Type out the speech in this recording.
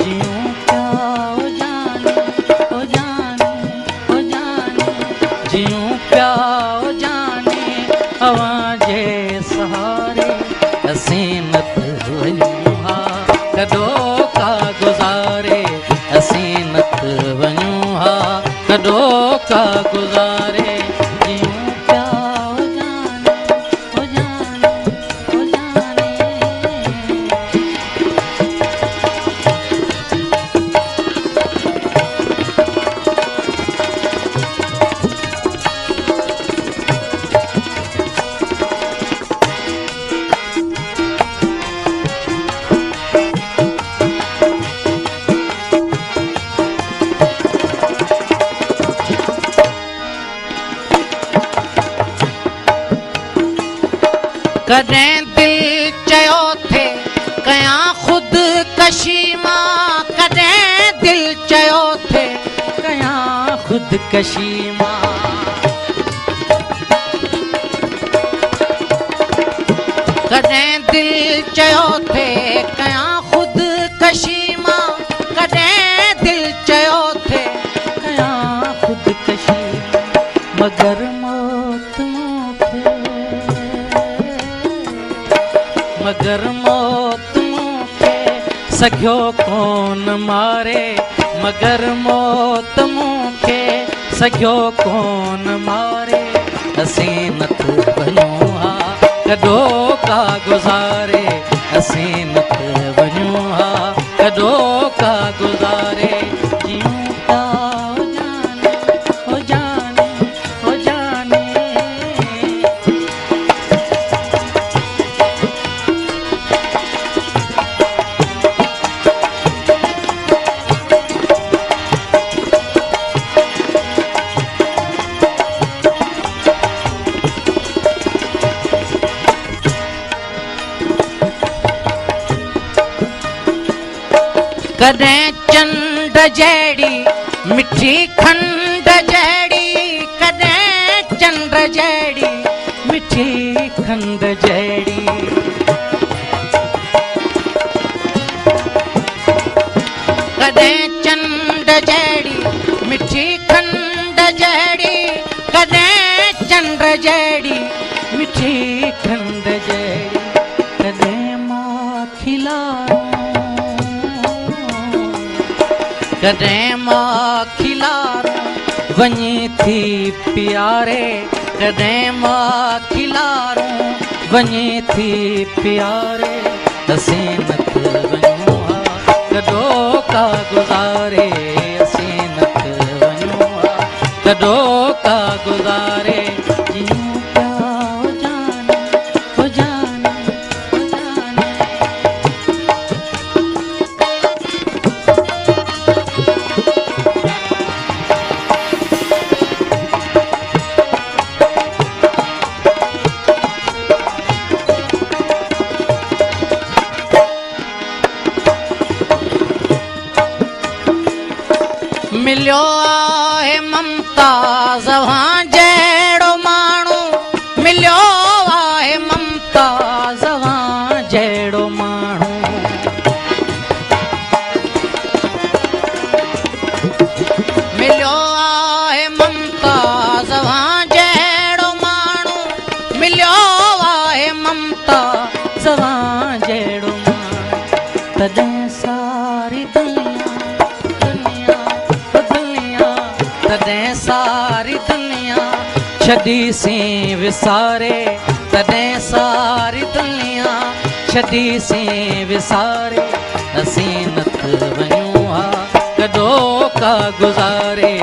जियूं क्या ओ जाने ओ जाने ओ जाने जियूं क्या ओ जाने अवां जे सहारे असीं नथ वञूं हा कॾो का गुज़ारे असीं नथ वञूं हा कॾो का गुज़ारे जियूं क्या ओ जाने ओ जाने ओ जाने कॾहिं दिल चयो थे कयां ख़ुदकशी मां कॾहिं दिल चयो थे कयां ख़ुदकशी मां कॾहिं दिल चयो थे कयां ख़ुदकशी मां कॾहिं दिल चयो थे कयां ख़ुदकशी मगर मौत मगर मौत मूंखे सघियो कोन मारे मगर मौत मूंखे सघियो कोन मारे असीं नथ वञूं हा कॾो का गुज़ारे असीं नथ वञूं हा कॾो का गुज़ारे जियूं था ओ जाने ओ जाने ओ जाने कॾहिं चंड जहिड़ी मिठी खंड जहिड़ी कॾहिं चंड जहिड़ी मिठी खंड जहिड़ी कॾहिं चंड जहिड़ी मिठी खंड जहिड़ी कॾहिं चंड जहिड़ी मिठी खंड जहिड़ी कॾहिं मां खिलारूं कॾहिं मां खिलारूं वञी थी प्यारे कॾहिं मां खिलारूं वञी थी प्यारे असीं नथ वञूं हा कॾो का गुज़ारे असीं नथ वञूं हा कॾो का गुज़ारे जियूं क्या ओ जाने ओ जाने ओ जाने मिलियो आहे ममताज़ अव्हां जहिड़ो माण्हू मिलियो आहे ममताज़ अव्हां जहिड़ो माण्हू मिलियो आहे ममताज़ अव्हां जहिड़ो माण्हू मिलियो आहे ममताज़ अव्हां जहिड़ो माण्हू तॾहिं सारी तॾहिं सारी दुनिया छॾीसीं विसारे तॾहिं सारी दुनिया छॾीसीं विसारे असीं नथ वञूं हा कॾो का गुज़ारे